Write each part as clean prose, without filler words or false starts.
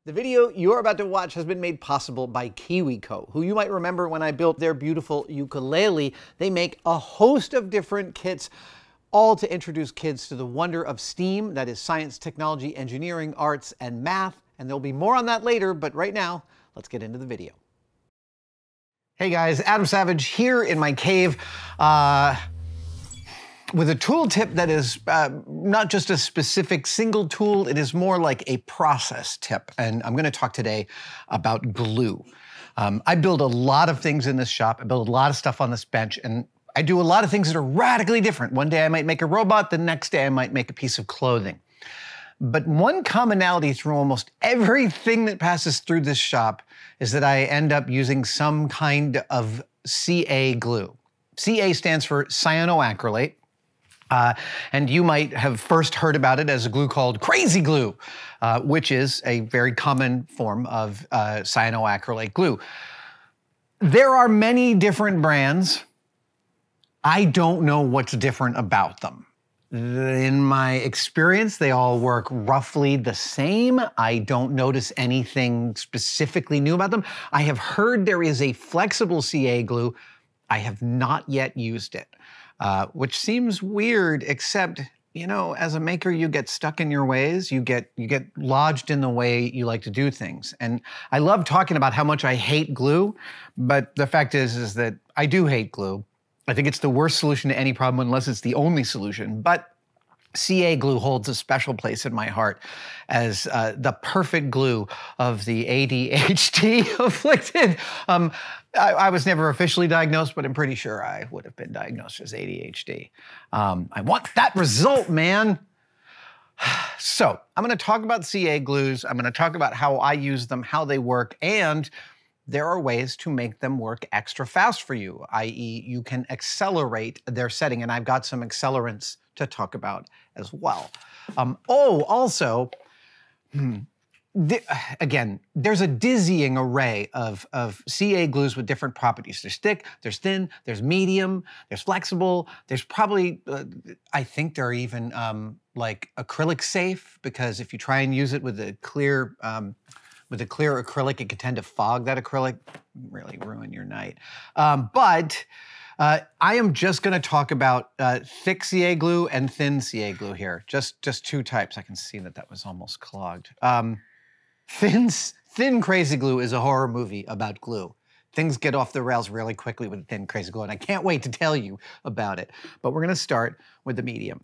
The video you're about to watch has been made possible by Kiwiko, who you might remember when I built their beautiful ukulele. They make a host of different kits, all to introduce kids to the wonder of STEAM, that is science, technology, engineering, arts, and math. And there'll be more on that later, but right now, let's get into the video. Hey guys, Adam Savage here in my cave with a tool tip that is not just a specific single tool, it is more like a process tip. And I'm gonna talk today about glue. I build a lot of things in this shop. I build a lot of stuff on this bench, and I do a lot of things that are radically different. One day I might make a robot, the next day I might make a piece of clothing. But one commonality through almost everything that passes through this shop is that I end up using some kind of CA glue. CA stands for cyanoacrylate. And you might have first heard about it as a glue called crazy glue, which is a very common form of cyanoacrylate glue. There are many different brands. I don't know what's different about them. In my experience, they all work roughly the same. I don't notice anything specifically new about them. I have heard there is a flexible CA glue. I have not yet used it. Which seems weird, except, you know, as a maker, you get stuck in your ways. You get lodged in the way you like to do things. And I love talking about how much I hate glue, but the fact is that I do hate glue. I think it's the worst solution to any problem unless it's the only solution. But CA glue holds a special place in my heart as the perfect glue of the ADHD afflicted. I was never officially diagnosed, but I'm pretty sure I would have been diagnosed as ADHD. I want that result, man. So I'm gonna talk about CA glues. I'm gonna talk about how I use them, how they work, and there are ways to make them work extra fast for you, i.e. you can accelerate their setting, and I've got some accelerants to talk about as well. Also, again, there's a dizzying array of CA glues with different properties. There's thick, there's thin, there's medium, there's flexible, there's probably, I think they're even like acrylic safe, because if you try and use it with a clear acrylic, it can tend to fog that acrylic, really ruin your night. I am just gonna talk about thick CA glue and thin CA glue here. Just two types. I can see that was almost clogged. Thin crazy glue is a horror movie about glue. Things get off the rails really quickly with thin crazy glue, and I can't wait to tell you about it. But we're gonna start with the medium.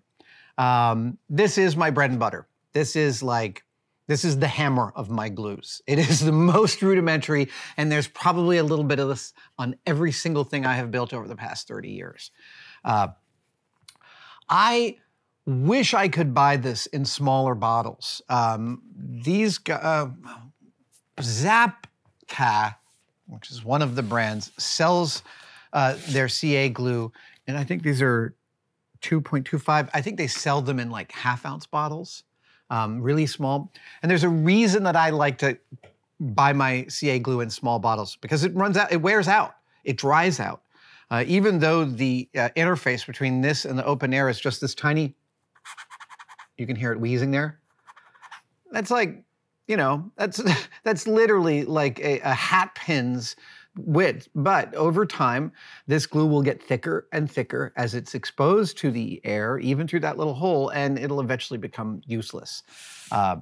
This is my bread and butter. This is the hammer of my glues. It is the most rudimentary, and there's probably a little bit of this on every single thing I have built over the past 30 years. I wish I could buy this in smaller bottles. Zapka, which is one of the brands, sells their CA glue, and I think these are 2.25. I think they sell them in like half-ounce bottles. Really small. And there's a reason that I like to buy my CA glue in small bottles, because it runs out, it wears out, it dries out. Even though the interface between this and the open air is just this tiny, you can hear it wheezing there. That's like, you know, that's literally like a hat pin's width. But over time, this glue will get thicker and thicker as it's exposed to the air, even through that little hole, and it'll eventually become useless. I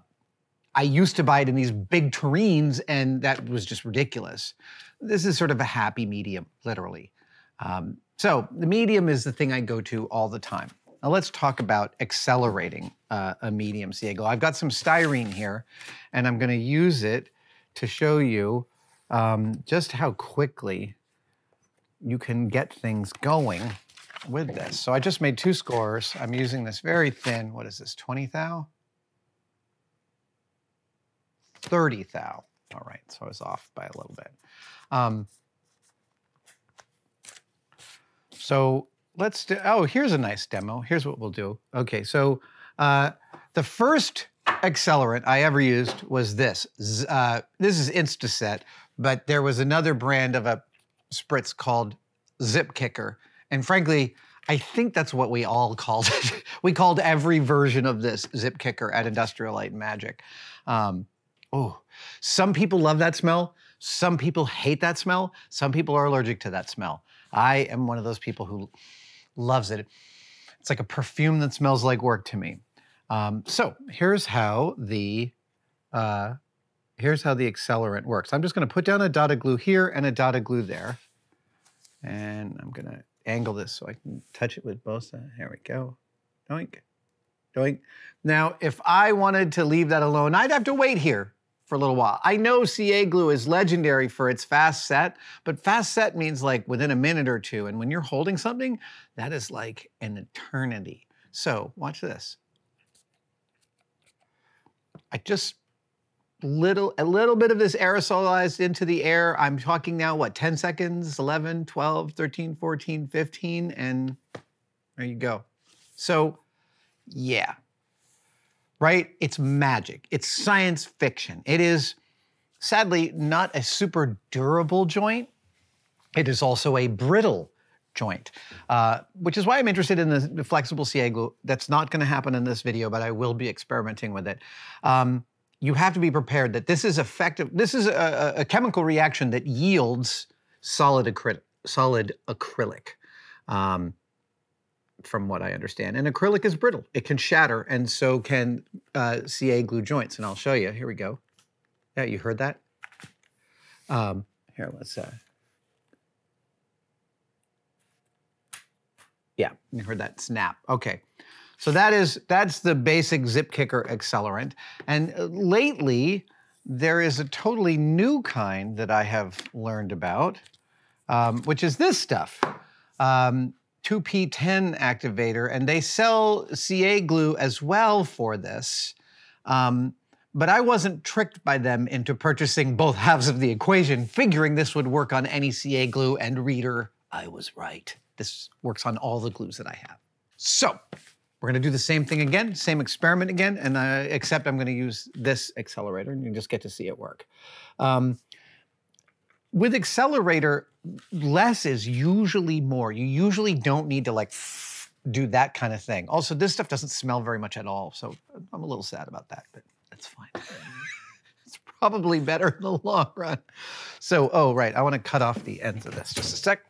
used to buy it in these big tureens, and that was just ridiculous. This is sort of a happy medium, literally. So the medium is the thing I go to all the time. Now let's talk about accelerating a medium CA glue. I've got some styrene here, and I'm gonna use it to show you just how quickly you can get things going with this. So I just made 2 scores. I'm using this very thin, what is this, 20 thou? 30 thou. All right, so I was off by a little bit. So let's do, oh, here's a nice demo. Here's what we'll do. Okay, so the first accelerant I ever used was this. This is Instaset, but there was another brand of a spritz called Zip Kicker. And frankly, I think that's what we all called it. We called every version of this Zip Kicker at Industrial Light and Magic. Oh, some people love that smell. Some people hate that smell. Some people are allergic to that smell. I am one of those people who loves it. It's like a perfume that smells like work to me. So here's how the accelerant works. I'm just going to put down a dot of glue here and a dot of glue there. And I'm going to angle this so I can touch it with both. Here we go. Doink, doink. Now, if I wanted to leave that alone, I'd have to wait here for a little while. I know CA glue is legendary for its fast set, but fast set means like within a minute or two. And when you're holding something, that is like an eternity. So watch this. I just a little bit of this aerosolized into the air. I'm talking now, what, 10 seconds, 11, 12, 13, 14, 15, and there you go. So yeah, right? It's magic. It's science fiction. It is, sadly, not a super durable joint. It is also a brittle joint, which is why I'm interested in the flexible CA glue. That's not going to happen in this video, but I will be experimenting with it. You have to be prepared that this is effective. This is a chemical reaction that yields solid acrylic. From what I understand. And acrylic is brittle. It can shatter, and so can CA glue joints. And I'll show you. Here we go. Yeah, you heard that? Here, let's... yeah, you heard that snap. Okay. So that's the basic zip kicker accelerant. And lately, there is a totally new kind that I have learned about, which is this stuff. 2P10 activator, and they sell CA glue as well for this. But I wasn't tricked by them into purchasing both halves of the equation, figuring this would work on any CA glue, and reader, I was right. This works on all the glues that I have. So we're gonna do the same thing again, same experiment again, and except I'm gonna use this accelerator, and you just get to see it work. With Accelerator, less is usually more. You usually don't need to like do that kind of thing. Also, this stuff doesn't smell very much at all, so I'm a little sad about that, but that's fine. It's probably better in the long run. So, oh, right, I want to cut off the ends of this. Just a sec.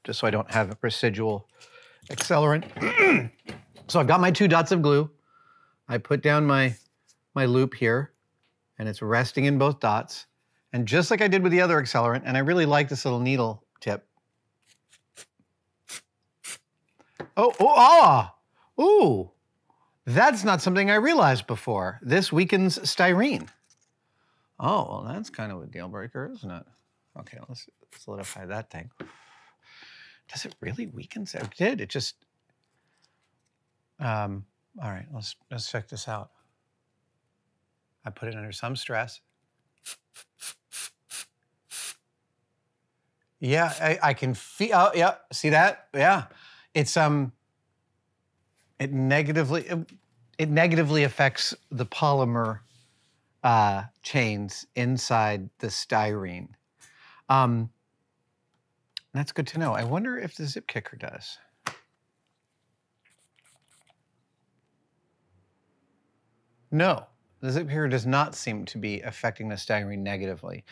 Just so I don't have a residual accelerant. So I've got my 2 dots of glue. I put down my loop here, and it's resting in both dots. And just like I did with the other accelerant, and I really like this little needle tip. Ooh, that's not something I realized before. This weakens styrene. Oh, well, that's kind of a deal breaker, isn't it? Okay, let's solidify that thing. Does it really weaken? It did, it just, all right, let's check this out. I put it under some stress. Yeah, I can feel, oh, yeah, see that? Yeah, it's, it negatively affects the polymer chains inside the styrene. That's good to know. I wonder if the zip kicker does. No. The zip kicker does not seem to be affecting the styrene negatively.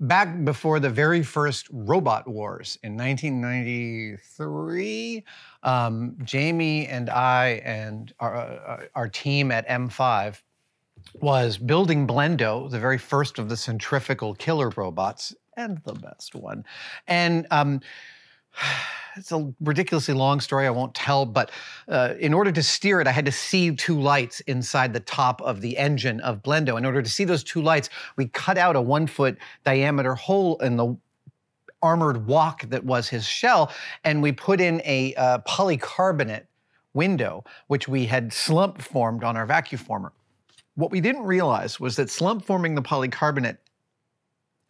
Back before the very first robot wars in 1993, Jamie and I and our team at M5 was building Blendo, the very first of the centrifugal killer robots, and the best one. And it's a ridiculously long story, I won't tell, but in order to steer it, I had to see 2 lights inside the top of the engine of Blendo. In order to see those 2 lights, we cut out a 1-foot diameter hole in the armored walk that was his shell, and we put in a polycarbonate window, which we had slump formed on our vacuum former. What we didn't realize was that slump forming the polycarbonate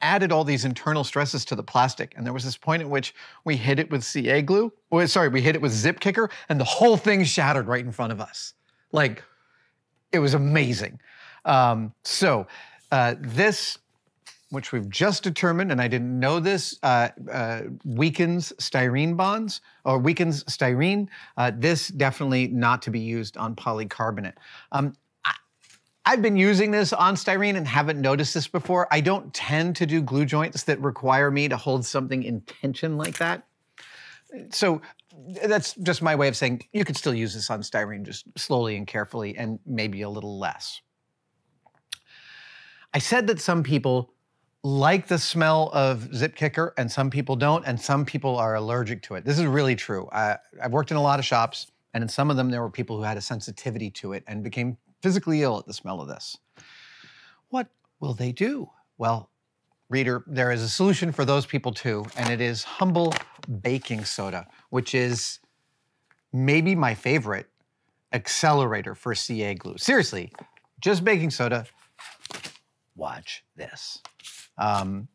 added all these internal stresses to the plastic. And there was this point at which we hit it with CA glue. Oh, sorry, we hit it with zip kicker, and the whole thing shattered right in front of us. Like, it was amazing. This which we've just determined, and I didn't know this, weakens styrene bonds, or weakens styrene. This definitely not to be used on polycarbonate. I've been using this on styrene and haven't noticed this before. I don't tend to do glue joints that require me to hold something in tension like that. So that's just my way of saying you could still use this on styrene, just slowly and carefully, and maybe a little less. I said that some people like the smell of Zip Kicker and some people don't, and some people are allergic to it. This is really true. I've worked in a lot of shops, and in some of them there were people who had a sensitivity to it and became physically ill at the smell of this. What will they do? Well, reader, there is a solution for those people too, and it is Humble baking soda, which is maybe my favorite accelerator for CA glue. Seriously, just baking soda. Watch this. And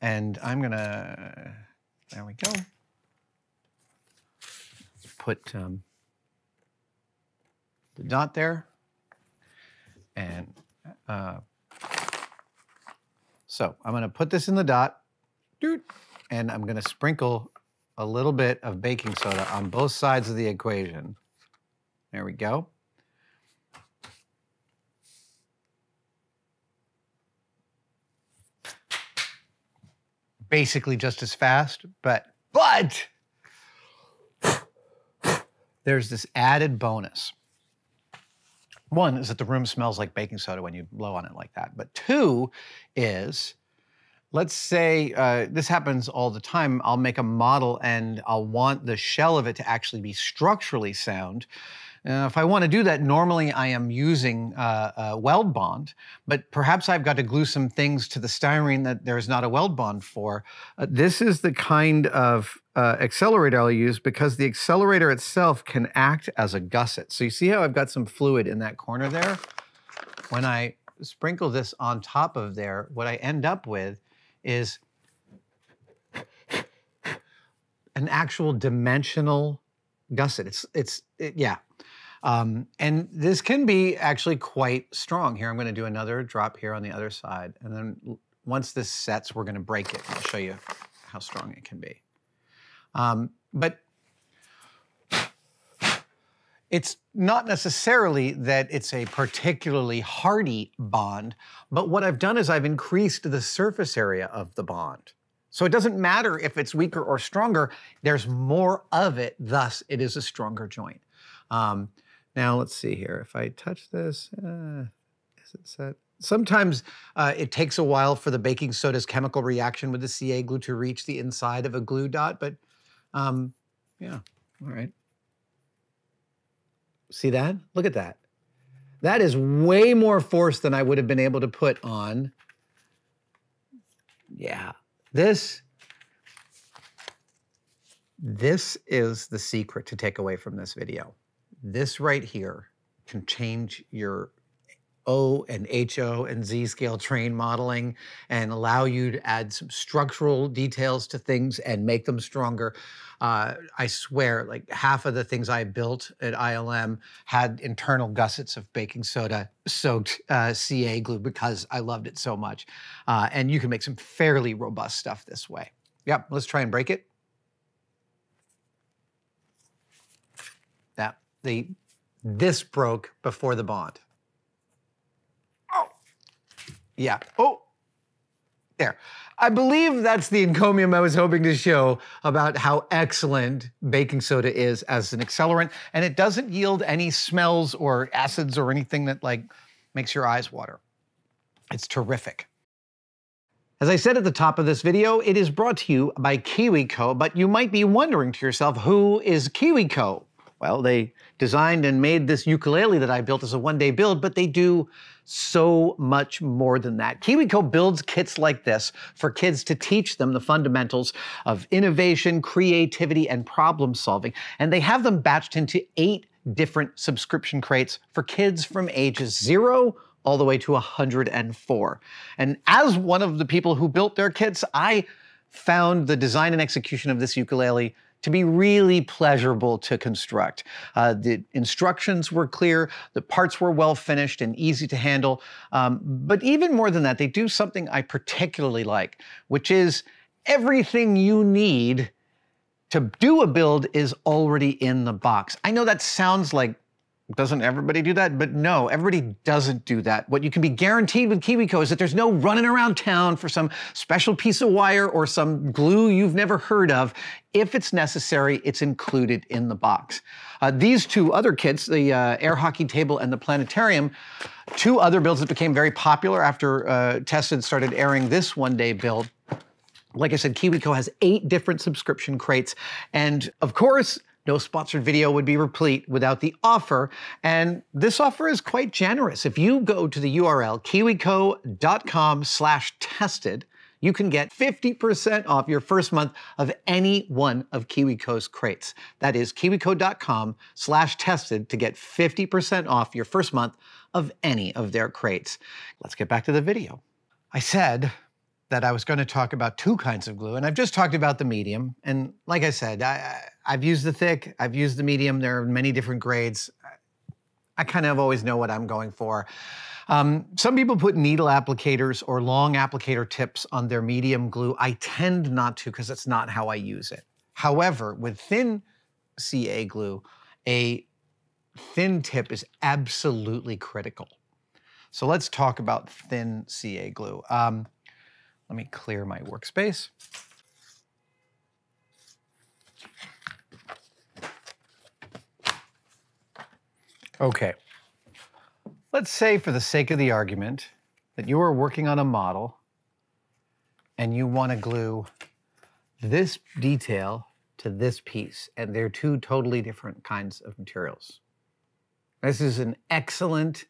I'm gonna, there we go. Put the dot there. And so I'm going to put this in the dot, and I'm going to sprinkle a little bit of baking soda on both sides of the equation. There we go. Basically just as fast, but there's this added bonus. One is that the room smells like baking soda when you blow on it like that. But two is, let's say, this happens all the time. I'll make a model and I'll want the shell of it to actually be structurally sound. If I want to do that, normally I am using weld bond, but perhaps I've got to glue some things to the styrene that there's not a weld bond for. This is the kind of accelerator I'll use because the accelerator itself can act as a gusset. So you see how I've got some fluid in that corner there? When I sprinkle this on top of there, what I end up with is an actual dimensional gusset. Yeah. And this can be actually quite strong. Here, I'm going to do another drop here on the other side. And then once this sets, we're going to break it. I'll show you how strong it can be. But it's not necessarily that it's a particularly hardy bond, but what I've done is I've increased the surface area of the bond. So it doesn't matter if it's weaker or stronger, there's more of it, thus it is a stronger joint. Now let's see here, if I touch this, is it set? Sometimes it takes a while for the baking soda's chemical reaction with the CA glue to reach the inside of a glue dot, but yeah, all right. See that? Look at that. That is way more force than I would have been able to put on. Yeah, this is the secret to take away from this video. This right here can change your O and HO and Z scale terrain modeling and allow you to add some structural details to things and make them stronger. I swear, like half of the things I built at ILM had internal gussets of baking soda soaked CA glue because I loved it so much. And you can make some fairly robust stuff this way. Yep, let's try and break it. This broke before the bond. Oh, yeah. Oh, there. I believe that's the encomium I was hoping to show about how excellent baking soda is as an accelerant, and it doesn't yield any smells or acids or anything that like makes your eyes water. It's terrific. As I said at the top of this video, it is brought to you by Kiwiko, but you might be wondering to yourself, who is Kiwiko? Well, they designed and made this ukulele that I built as a one-day build, but they do so much more than that. Kiwiko builds kits like this for kids to teach them the fundamentals of innovation, creativity, and problem solving. And they have them batched into 8 different subscription crates for kids from ages 0 all the way to 104. And as one of the people who built their kits, I found the design and execution of this ukulele to be really pleasurable to construct. The instructions were clear, the parts were well finished and easy to handle, but even more than that, they do something I particularly like, which is everything you need to do a build is already in the box. I know that sounds like, doesn't everybody do that? But no, everybody doesn't do that. What you can be guaranteed with Kiwiko is that there's no running around town for some special piece of wire or some glue you've never heard of. If it's necessary, it's included in the box. These two other kits, the air hockey table and the planetarium, two other builds that became very popular after Tested started airing this one-day build. Like I said, Kiwiko has 8 different subscription crates. And of course, no sponsored video would be complete without the offer. And this offer is quite generous. If you go to the URL kiwiko.com/tested, you can get 50% off your first month of any one of Kiwiko's crates. That is kiwiko.com/tested to get 50% off your first month of any of their crates. Let's get back to the video. I said that I was going to talk about 2 kinds of glue, and I've just talked about the medium. And like I said, I've used the thick, I've used the medium. There are many different grades. I kind of always know what I'm going for. Some people put needle applicators or long applicator tips on their medium glue. I tend not to because that's not how I use it. However, with thin CA glue, a thin tip is absolutely critical. So let's talk about thin CA glue. Let me clear my workspace. Okay. Let's say, for the sake of the argument, that you are working on a model and you want to glue this detail to this piece, and they're 2 totally different kinds of materials. This is an excellent,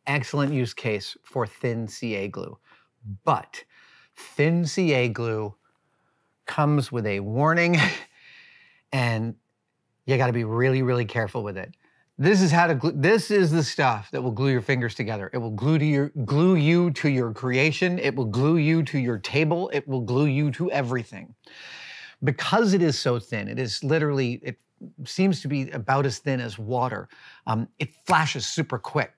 excellent use case for thin CA glue. But thin CA glue comes with a warning, and you got to be really, really careful with it. This is how to glue. This is the stuff that will glue your fingers together. It will glue you to your creation. It will glue you to your table. It will glue you to everything. Because it is so thin, it is literally, it seems to be about as thin as water. It flashes super quick,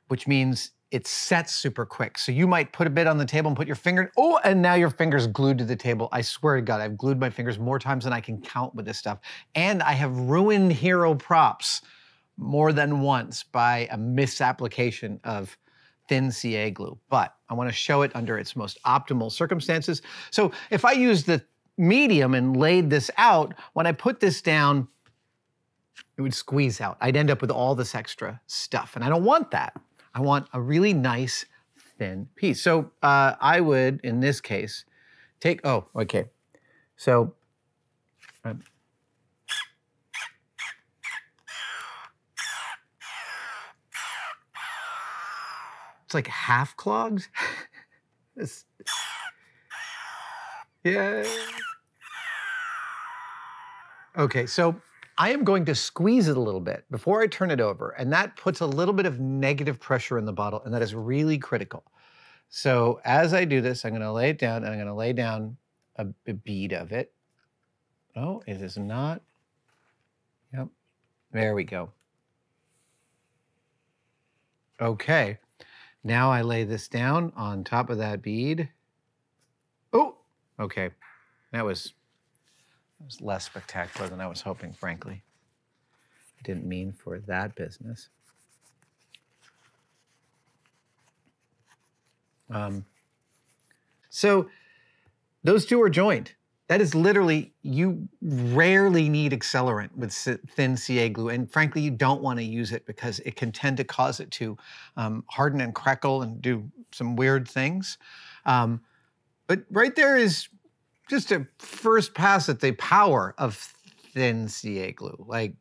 which means it sets super quick. So you might put a bit on the table and put your finger, oh, and now your finger's glued to the table. I swear to God, I've glued my fingers more times than I can count with this stuff. And I have ruined hero props more than once by a misapplication of thin CA glue. But I want to show it under its most optimal circumstances. So if I use the medium and laid this out, when I put this down, it would squeeze out. I'd end up with all this extra stuff, and I don't want that. I want a really nice thin piece. So I would, in this case, take, oh, okay. So it's like half clogged. Yeah. Okay, so I am going to squeeze it a little bit before I turn it over, and that puts a little bit of negative pressure in the bottle, and that is really critical. So as I do this, I'm going to lay it down, and I'm going to lay down a bead of it. Oh, it is not. Yep, there we go. Okay, now I lay this down on top of that bead. Oh, okay, that was less spectacular than I was hoping, frankly. I didn't mean for that business. So those 2 are joined. That is literally, you rarely need accelerant with thin CA glue, and frankly, you don't want to use it because it can tend to cause it to harden and crackle and do some weird things. But right there is just a first pass at the power of thin CA glue. Like,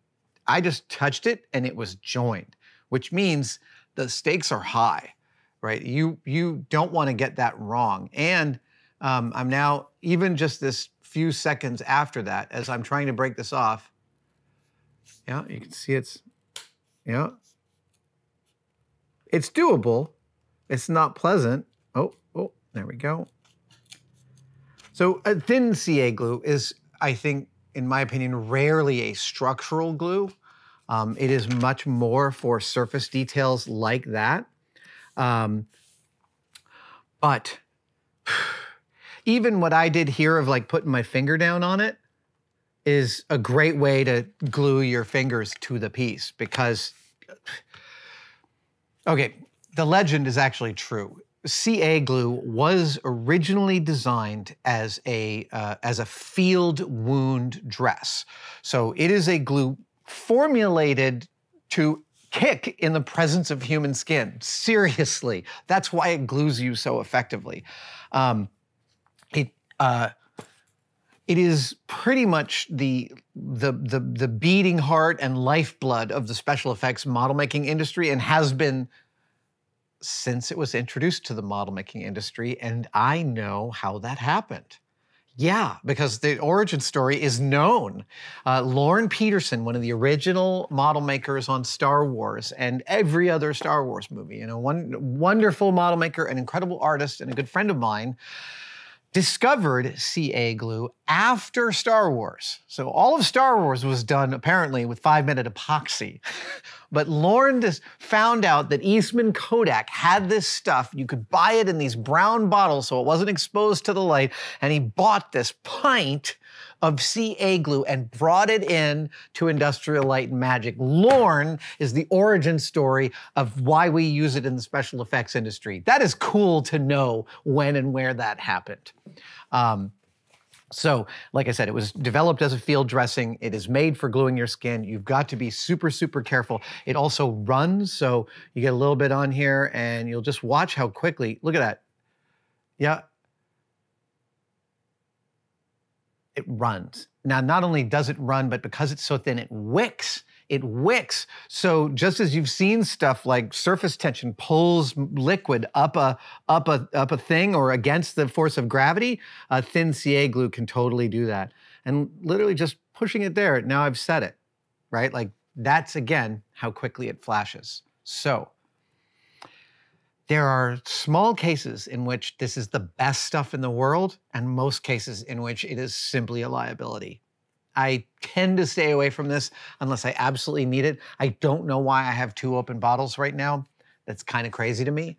I just touched it and it was joined, which means the stakes are high, right? You don't want to get that wrong. And I'm now, even just this few seconds after that, as I'm trying to break this off, yeah, you can see it's, yeah, it's doable. It's not pleasant. Oh, there we go. So a thin CA glue is, I think, in my opinion, rarely a structural glue. It is much more for surface details like that. But even what I did here of like putting my finger down on it is a great way to glue your fingers to the piece because, okay, the legend is actually true. CA glue was originally designed as a field wound dress. So it is a glue formulated to kick in the presence of human skin. Seriously, that's why it glues you so effectively. It is pretty much the beating heart and lifeblood of the special effects model making industry and has been since it was introduced to the model making industry, and I know how that happened. Yeah, because the origin story is known. Lorne Peterson, one of the original model makers on Star Wars and every other Star Wars movie, you know, one wonderful model maker, an incredible artist, and a good friend of mine, discovered CA glue after Star Wars. So all of Star Wars was done apparently with 5-minute epoxy. But Lorne just found out that Eastman Kodak had this stuff. You could buy it in these brown bottles so it wasn't exposed to the light. And he bought this pint of CA glue and brought it in to Industrial Light and Magic. Lorne is the origin story of why we use it in the special effects industry. That is cool to know when and where that happened. So, like I said, it was developed as a field dressing. It is made for gluing your skin. You've got to be super, super careful. It also runs, so you get a little bit on here and you'll just watch how quickly, look at that. Yeah. It runs. Now, not only does it run, but because it's so thin, it wicks. It wicks. So just as you've seen stuff like surface tension pulls liquid up a thing or against the force of gravity, thin CA glue can totally do that. And literally just pushing it there, now I've set it, right? Like that's, again, how quickly it flashes. So there are small cases in which this is the best stuff in the world and most cases in which it is simply a liability. I tend to stay away from this unless I absolutely need it. I don't know why I have 2 open bottles right now. That's kind of crazy to me.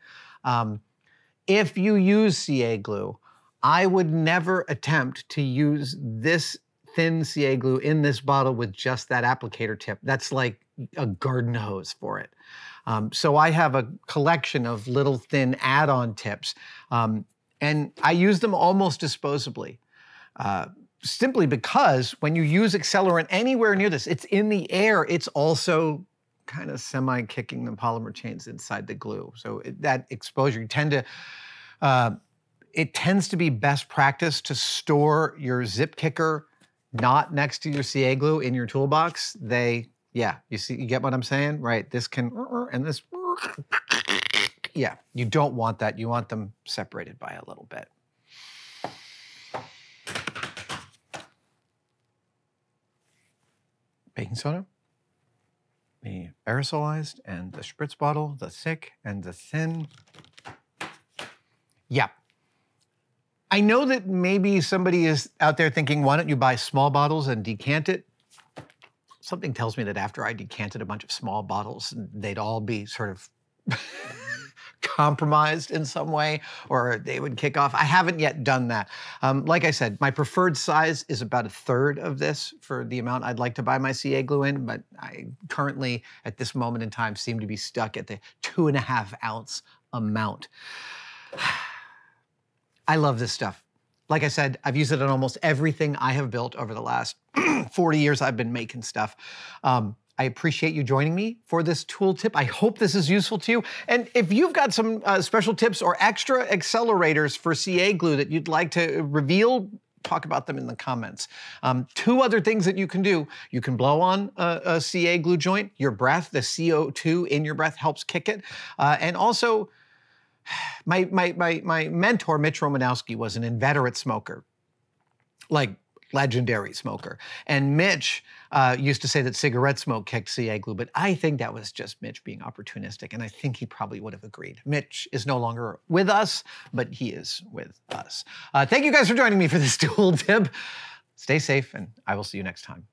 If you use CA glue, I would never attempt to use this thin CA glue in this bottle with just that applicator tip. That's like a garden hose for it. So I have a collection of little thin add-on tips, and I use them almost disposably. Simply because when you use accelerant anywhere near this, it's in the air, it's also kind of semi-kicking the polymer chains inside the glue. So that exposure, you tend to, it tends to be best practice to store your zip kicker not next to your CA glue in your toolbox. Yeah, you see, you get what I'm saying? Right, this can, and this, yeah, you don't want that. You want them separated by a little bit. Baking soda, the aerosolized and the spritz bottle, the thick and the thin. Yeah. I know that maybe somebody is out there thinking, why don't you buy small bottles and decant it? Something tells me that after I decanted a bunch of small bottles, they'd all be sort of compromised in some way, or they would kick off. I haven't yet done that. Like I said, my preferred size is about 1/3 of this for the amount I'd like to buy my CA glue in, but I currently, at this moment in time, seem to be stuck at the 2.5 ounce amount. I love this stuff. Like I said, I've used it on almost everything I have built over the last 40 years I've been making stuff. I appreciate you joining me for this tool tip. I hope this is useful to you. And if you've got some special tips or extra accelerators for CA glue that you'd like to reveal, talk about them in the comments. 2 other things that you can do. You can blow on a CA glue joint. Your breath, the CO2 in your breath helps kick it. And also, my mentor, Mitch Romanowski, was an inveterate smoker. Like, legendary smoker. And Mitch used to say that cigarette smoke kicked CA glue, but I think that was just Mitch being opportunistic, and I think he probably would have agreed. Mitch is no longer with us, but he is with us. Thank you guys for joining me for this tool tip. Stay safe, and I will see you next time.